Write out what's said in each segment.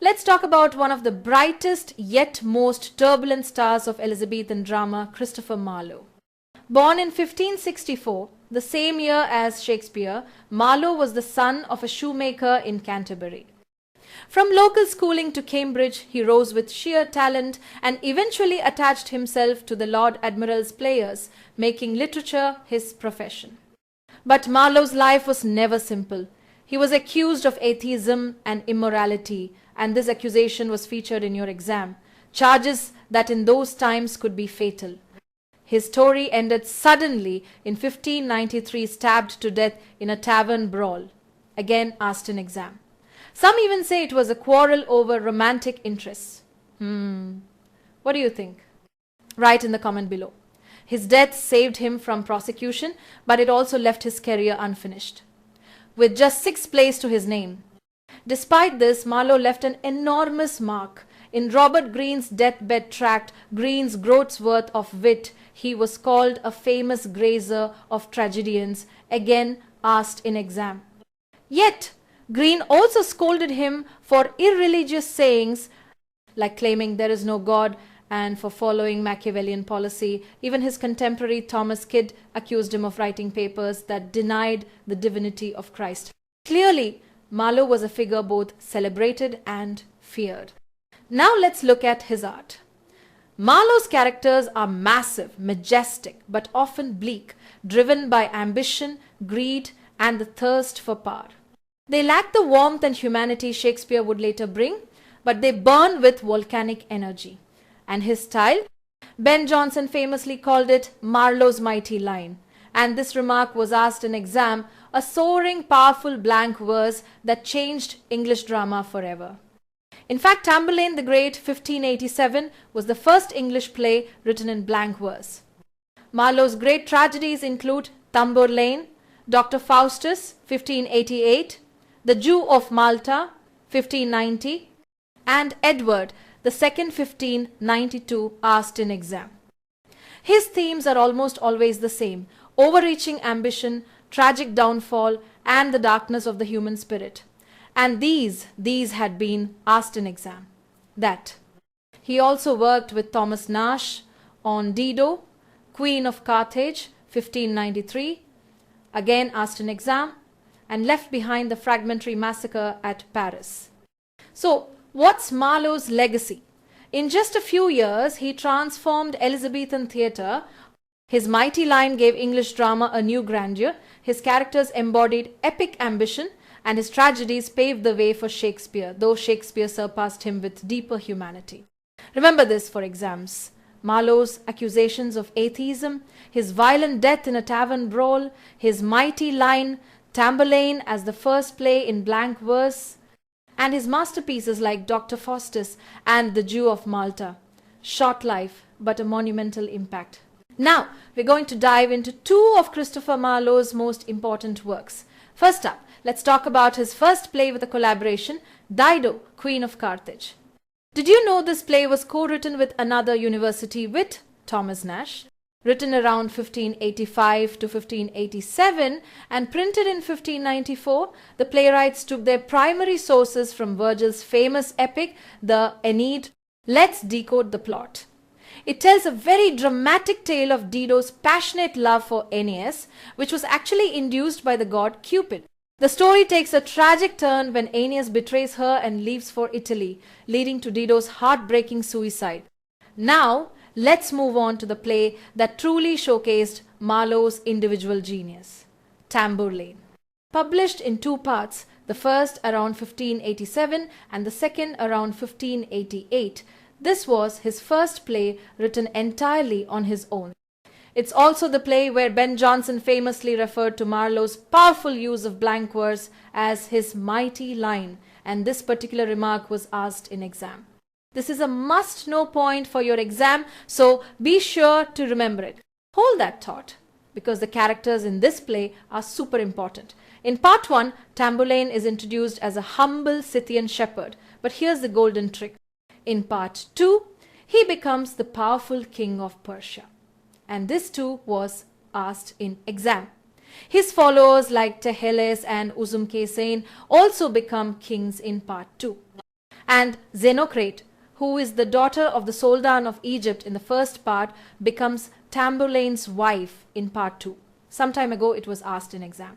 Let's talk about one of the brightest yet most turbulent stars of Elizabethan drama, Christopher Marlowe. Born in 1564, the same year as Shakespeare, Marlowe was the son of a shoemaker in Canterbury. From local schooling to Cambridge, he rose with sheer talent and eventually attached himself to the Lord Admiral's players, making literature his profession. But Marlowe's life was never simple. He was accused of atheism and immorality, and this accusation was featured in your exam, charges that in those times could be fatal. His story ended suddenly in 1593, stabbed to death in a tavern brawl, again asked in exam. Some even say it was a quarrel over romantic interests. What do you think? Write in the comment below. His death saved him from prosecution, but it also left his career unfinished, with just 6 plays to his name. Despite this, Marlowe left an enormous mark. In Robert Greene's deathbed tract, Greene's Groat's Worth of Wit, he was called a famous grazer of tragedians, again asked in exam. Yet, Greene also scolded him for irreligious sayings like claiming there is no God and for following Machiavellian policy. Even his contemporary Thomas Kyd accused him of writing papers that denied the divinity of Christ. Clearly, Marlowe was a figure both celebrated and feared. Now let's look at his art. Marlowe's characters are massive, majestic, but often bleak, driven by ambition, greed, and the thirst for power. They lack the warmth and humanity Shakespeare would later bring, but they burn with volcanic energy. And his style? Ben Jonson famously called it Marlowe's mighty line, and this remark was asked in exam, a soaring, powerful blank verse that changed English drama forever. In fact, Tamburlaine the Great, 1587, was the first English play written in blank verse. Marlowe's great tragedies include Tamburlaine, Dr. Faustus, 1588, The Jew of Malta, 1590, and Edward II, 1592, asked in exam. His themes are almost always the same: overreaching ambition, tragic downfall, and the darkness of the human spirit. And these had been asked in exam. That. He also worked with Thomas Nash on Dido, Queen of Carthage, 1593, again asked in exam, and left behind the fragmentary massacre at Paris. So, what's Marlowe's legacy? In just a few years, he transformed Elizabethan theatre. His mighty line gave English drama a new grandeur. His characters embodied epic ambition, and his tragedies paved the way for Shakespeare, though Shakespeare surpassed him with deeper humanity. Remember this for exams. Marlowe's accusations of atheism, his violent death in a tavern brawl, his mighty line, Tamburlaine as the first play in blank verse, and his masterpieces like Dr. Faustus and The Jew of Malta. Short life, but a monumental impact. Now, we're going to dive into 2 of Christopher Marlowe's most important works. First up, let's talk about his first play with a collaboration, Dido, Queen of Carthage. Did you know this play was co-written with another University Wit, Thomas Nash? Written around 1585 to 1587 and printed in 1594, the playwrights took their primary sources from Virgil's famous epic, the Aeneid. Let's decode the plot. It tells a very dramatic tale of Dido's passionate love for Aeneas, which was actually induced by the god Cupid. The story takes a tragic turn when Aeneas betrays her and leaves for Italy, leading to Dido's heartbreaking suicide. Now, let's move on to the play that truly showcased Marlowe's individual genius, Tamburlaine. Published in 2 parts, the first around 1587 and the second around 1588, this was his first play written entirely on his own. It's also the play where Ben Jonson famously referred to Marlowe's powerful use of blank verse as his mighty line, and this particular remark was asked in exam. This is a must-know point for your exam, so be sure to remember it. Hold that thought, because the characters in this play are super important. In part 1, Tamburlaine is introduced as a humble Scythian shepherd, but here's the golden trick. In part 2, he becomes the powerful king of Persia. And this too was asked in exam. His followers like Teheles and Uzumkesain also become kings in part 2. And Xenocrate, who is the daughter of the Soldan of Egypt in the first part, becomes Tamburlaine's wife in part 2. Some time ago it was asked in exam.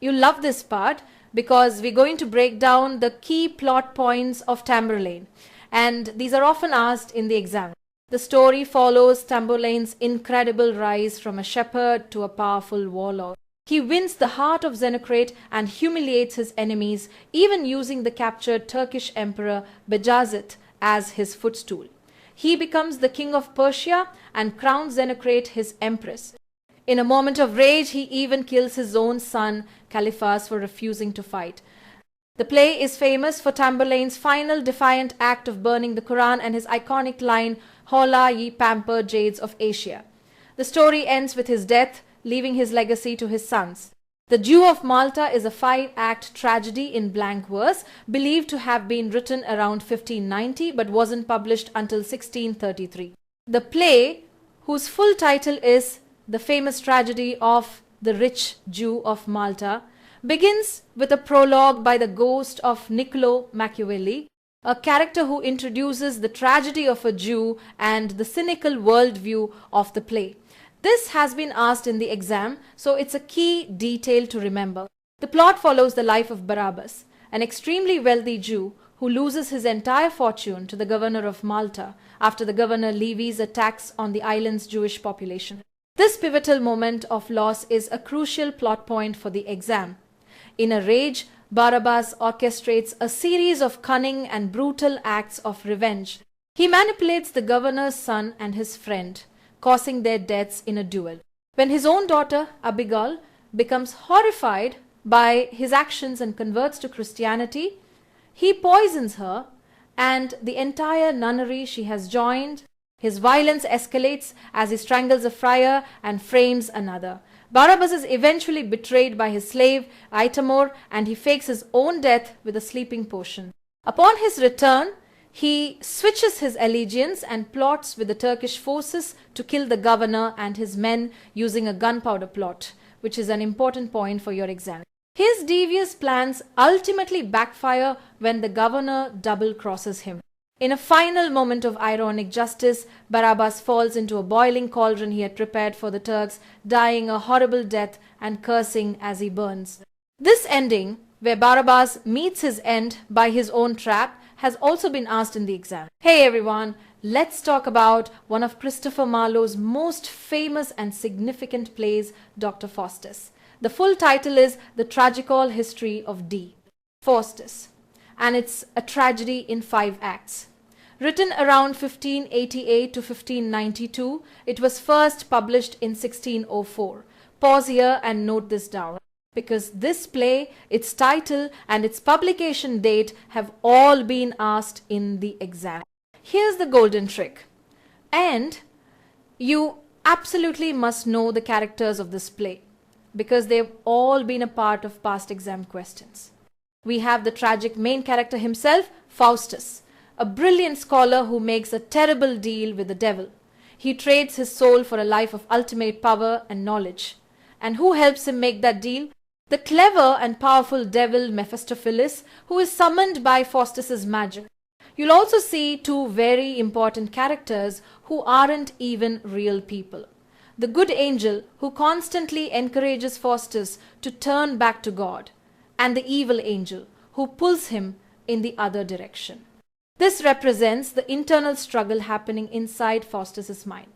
You'll love this part because we're going to break down the key plot points of Tamburlaine, and these are often asked in the exam. The story follows Tamburlaine's incredible rise from a shepherd to a powerful warlord. He wins the heart of Xenocrate and humiliates his enemies, even using the captured Turkish emperor Bajazet as his footstool. He becomes the king of Persia and crowns Xenocrate his empress. In a moment of rage, he even kills his own son Caliphas for refusing to fight. The play is famous for Tamburlaine's final defiant act of burning the Quran and his iconic line, "Hola, ye pampered jades of Asia." The story ends with his death, leaving his legacy to his sons. The Jew of Malta is a 5-act tragedy in blank verse, believed to have been written around 1590 but wasn't published until 1633. The play, whose full title is The Famous Tragedy of the Rich Jew of Malta, begins with a prologue by the ghost of Niccolo Machiavelli, a character who introduces the tragedy of a Jew and the cynical worldview of the play. This has been asked in the exam, so it's a key detail to remember. The plot follows the life of Barabbas, an extremely wealthy Jew who loses his entire fortune to the governor of Malta after the governor levies a tax on the island's Jewish population. This pivotal moment of loss is a crucial plot point for the exam. In a rage, Barabbas orchestrates a series of cunning and brutal acts of revenge. He manipulates the governor's son and his friend, causing their deaths in a duel. When his own daughter, Abigail, becomes horrified by his actions and converts to Christianity, he poisons her and the entire nunnery she has joined. His violence escalates as he strangles a friar and frames another. Barabbas is eventually betrayed by his slave, Itamor, and he fakes his own death with a sleeping potion. Upon his return, he switches his allegiance and plots with the Turkish forces to kill the governor and his men using a gunpowder plot, which is an important point for your exam. His devious plans ultimately backfire when the governor double-crosses him. In a final moment of ironic justice, Barabbas falls into a boiling cauldron he had prepared for the Turks, dying a horrible death and cursing as he burns. This ending, where Barabbas meets his end by his own trap, has also been asked in the exam. Hey everyone, let's talk about one of Christopher Marlowe's most famous and significant plays, Dr. Faustus. The full title is The Tragical History of D. Faustus, and it's a tragedy in 5 acts. Written around 1588 to 1592, it was first published in 1604. Pause here and note this down, because this play, its title and its publication date have all been asked in the exam. Here's the golden trick. And you absolutely must know the characters of this play, because they've all been a part of past exam questions. We have the tragic main character himself, Faustus, a brilliant scholar who makes a terrible deal with the devil. He trades his soul for a life of ultimate power and knowledge. And who helps him make that deal? The clever and powerful devil Mephistopheles, who is summoned by Faustus's magic. You'll also see 2 very important characters who aren't even real people. The good angel, who constantly encourages Faustus to turn back to God, and the evil angel, who pulls him in the other direction. This represents the internal struggle happening inside Faustus's mind.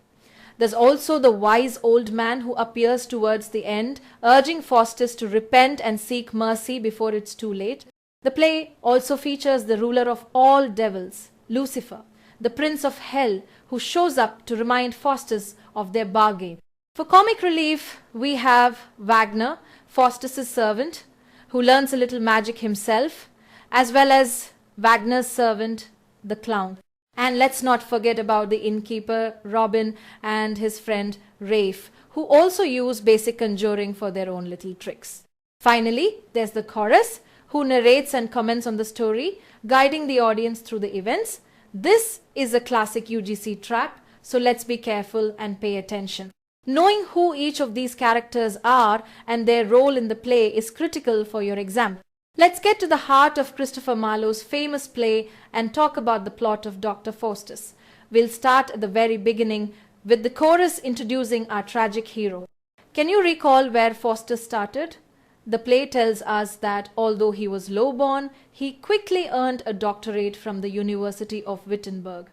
There's also the wise old man who appears towards the end, urging Faustus to repent and seek mercy before it's too late. The play also features the ruler of all devils, Lucifer, the prince of hell, who shows up to remind Faustus of their bargain. For comic relief, we have Wagner, Faustus's servant, who learns a little magic himself, as well as Wagner's servant, the clown. And let's not forget about the innkeeper, Robin, and his friend, Rafe, who also use basic conjuring for their own little tricks. Finally, there's the chorus, who narrates and comments on the story, guiding the audience through the events. This is a classic UGC trap, so let's be careful and pay attention. Knowing who each of these characters are and their role in the play is critical for your exam. Let's get to the heart of Christopher Marlowe's famous play and talk about the plot of Dr. Faustus. We'll start at the very beginning with the chorus introducing our tragic hero. Can you recall where Faustus started? The play tells us that although he was low-born, he quickly earned a doctorate from the University of Wittenberg,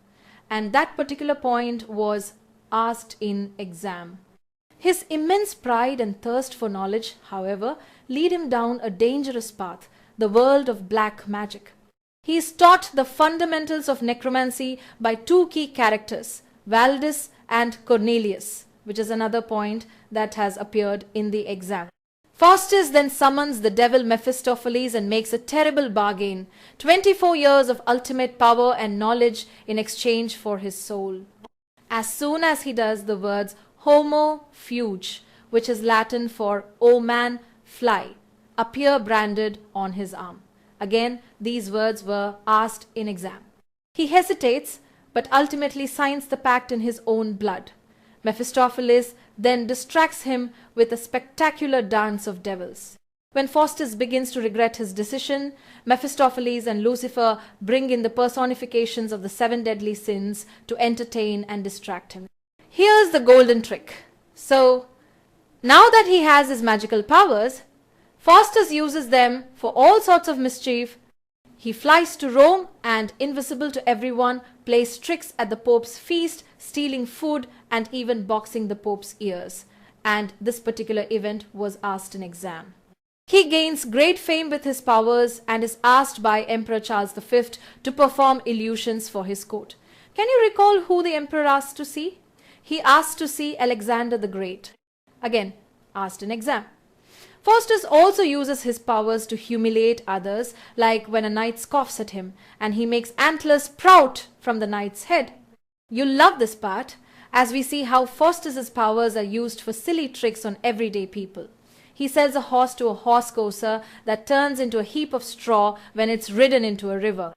and that particular point was asked in exam. His immense pride and thirst for knowledge, however, lead him down a dangerous path, the world of black magic. He is taught the fundamentals of necromancy by two key characters, Valdis and Cornelius, which is another point that has appeared in the exam. Faustus then summons the devil Mephistopheles and makes a terrible bargain, 24 years of ultimate power and knowledge in exchange for his soul. As soon as he does, the words Homo fuge, which is Latin for O man, fly, appear branded on his arm. Again, these words were asked in exam. He hesitates, but ultimately signs the pact in his own blood. Mephistopheles then distracts him with a spectacular dance of devils. When Faustus begins to regret his decision, Mephistopheles and Lucifer bring in the personifications of the 7 deadly sins to entertain and distract him. Here's the golden trick. So, now that he has his magical powers, Faustus uses them for all sorts of mischief. He flies to Rome and, invisible to everyone, plays tricks at the Pope's feast, stealing food and even boxing the Pope's ears. And this particular event was asked in exam. He gains great fame with his powers and is asked by Emperor Charles V to perform illusions for his court. Can you recall who the emperor asked to see? He asked to see Alexander the Great. Again, asked in exam. Faustus also uses his powers to humiliate others, like when a knight scoffs at him and he makes antlers sprout from the knight's head. You'll love this part, as we see how Faustus's powers are used for silly tricks on everyday people. He sells a horse to a horse courser that turns into a heap of straw when it's ridden into a river.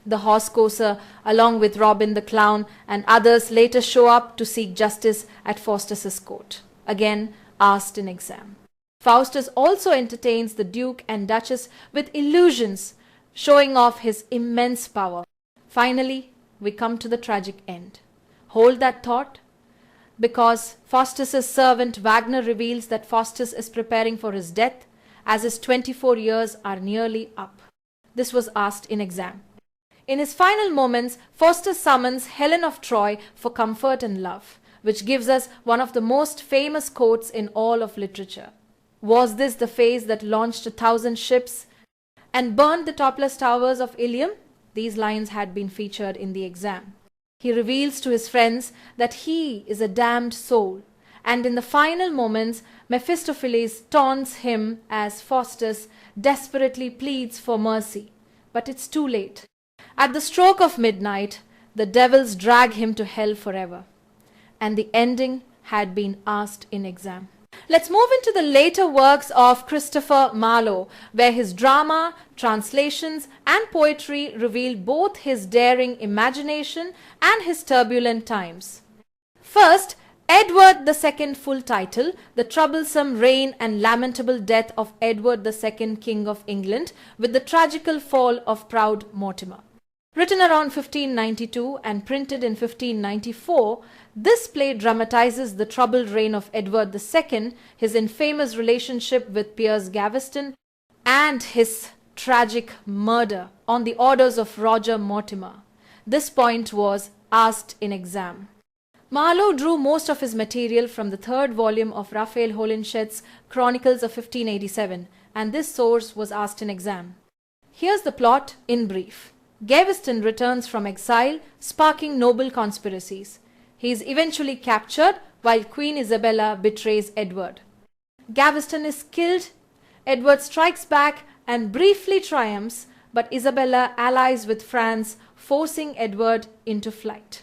The horse courser, along with Robin the clown and others, later show up to seek justice at Faustus's court. Again, asked in exam. Faustus also entertains the Duke and Duchess with illusions, showing off his immense power. Finally, we come to the tragic end. Hold that thought, because Faustus's servant Wagner reveals that Faustus is preparing for his death, as his 24 years are nearly up. This was asked in exam. In his final moments, Faustus summons Helen of Troy for comfort and love, which gives us one of the most famous quotes in all of literature. Was this the phase that launched 1,000 ships and burned the topless towers of Ilium? These lines had been featured in the exam. He reveals to his friends that he is a damned soul, and in the final moments, Mephistopheles taunts him as Faustus desperately pleads for mercy. But it's too late. At the stroke of midnight, the devils drag him to hell forever. And the ending had been asked in exam. Let's move into the later works of Christopher Marlowe, where his drama, translations and poetry reveal both his daring imagination and his turbulent times. First, Edward II, full title, The Troublesome Reign and Lamentable Death of Edward II, King of England, with the tragical fall of proud Mortimer. Written around 1592 and printed in 1594, this play dramatizes the troubled reign of Edward II, his infamous relationship with Piers Gaveston, and his tragic murder on the orders of Roger Mortimer. This point was asked in exam. Marlowe drew most of his material from the 3rd volume of Raphael Holinshed's Chronicles of 1587, and this source was asked in exam. Here's the plot in brief. Gaveston returns from exile, sparking noble conspiracies. He is eventually captured while Queen Isabella betrays Edward. Gaveston is killed, Edward strikes back and briefly triumphs, but Isabella allies with France, forcing Edward into flight.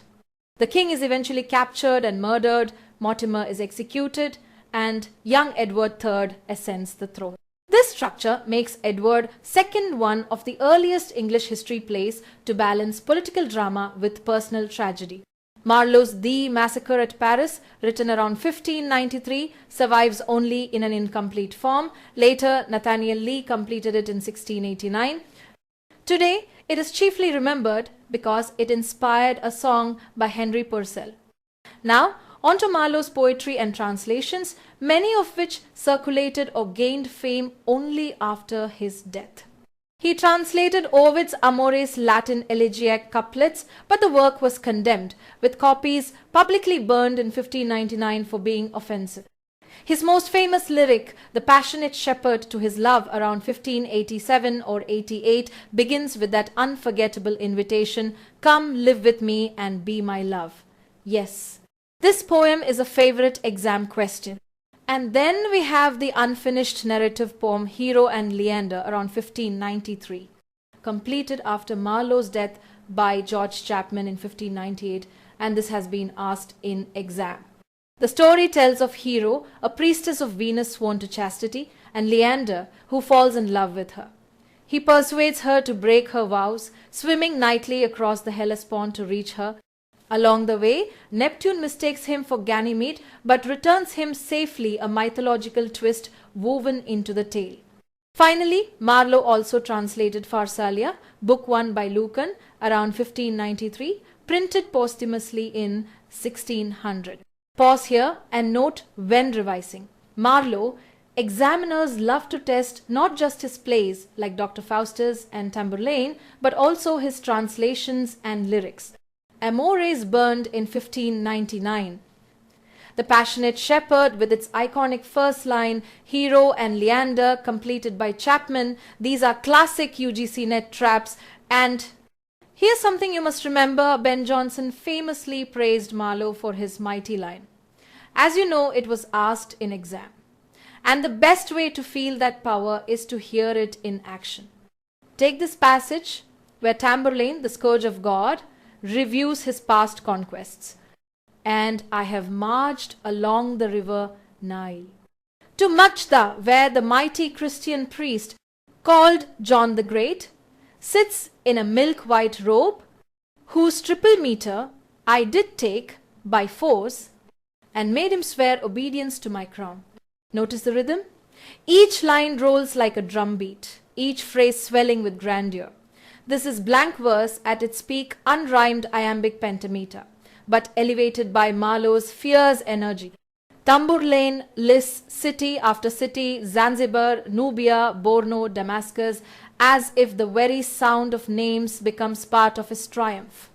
The king is eventually captured and murdered, Mortimer is executed, and young Edward III ascends the throne. This structure makes Edward II one of the earliest English history plays to balance political drama with personal tragedy. Marlowe's The Massacre at Paris, written around 1593, survives only in an incomplete form. Later, Nathaniel Lee completed it in 1689. Today, it is chiefly remembered because it inspired a song by Henry Purcell. Now, on to Marlowe's poetry and translations, many of which circulated or gained fame only after his death. He translated Ovid's Amores Latin elegiac couplets, but the work was condemned, with copies publicly burned in 1599 for being offensive. His most famous lyric, The Passionate Shepherd to His Love, around 1587 or 88, begins with that unforgettable invitation, "Come live with me and be my love." Yes, this poem is a favorite exam question. And then we have the unfinished narrative poem Hero and Leander around 1593, completed after Marlowe's death by George Chapman in 1598, and this has been asked in exam. The story tells of Hero, a priestess of Venus sworn to chastity, and Leander, who falls in love with her. He persuades her to break her vows, swimming nightly across the Hellespont to reach her. Along the way, Neptune mistakes him for Ganymede, but returns him safely, a mythological twist woven into the tale. Finally, Marlowe also translated Pharsalia, Book 1 by Lucan, around 1593, printed posthumously in 1600. Pause here and note when revising. Marlowe, examiners love to test not just his plays like Dr. Faustus and Tamburlaine, but also his translations and lyrics. Amores burned in 1599. The Passionate Shepherd, with its iconic first line, Hero and Leander, completed by Chapman, these are classic UGC NET traps. And here's something you must remember: Ben Jonson famously praised Marlowe for his mighty line. As you know, it was asked in exam. And the best way to feel that power is to hear it in action. Take this passage where Tamburlaine, the scourge of God, reviews his past conquests. "And I have marched along the river Nile to Majda, where the mighty Christian priest, called John the Great, sits in a milk-white robe, whose triple meter I did take by force, and made him swear obedience to my crown." Notice the rhythm? Each line rolls like a drum beat, each phrase swelling with grandeur. This is blank verse at its peak, unrhymed iambic pentameter, but elevated by Marlowe's fierce energy. Tamburlaine lists city after city, Zanzibar, Nubia, Borno, Damascus, as if the very sound of names becomes part of his triumph.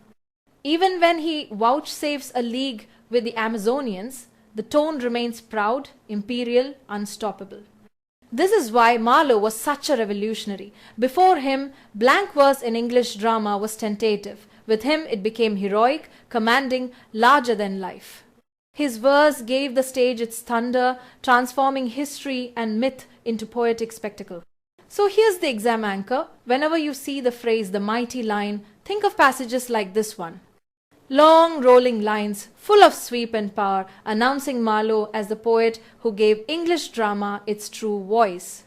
Even when he vouchsafes a league with the Amazonians, the tone remains proud, imperial, unstoppable. This is why Marlowe was such a revolutionary. Before him, blank verse in English drama was tentative. With him, it became heroic, commanding, larger than life. His verse gave the stage its thunder, transforming history and myth into poetic spectacle. So here's the exam anchor. Whenever you see the phrase "the mighty line," think of passages like this one. Long rolling lines, full of sweep and power, announcing Marlowe as the poet who gave English drama its true voice.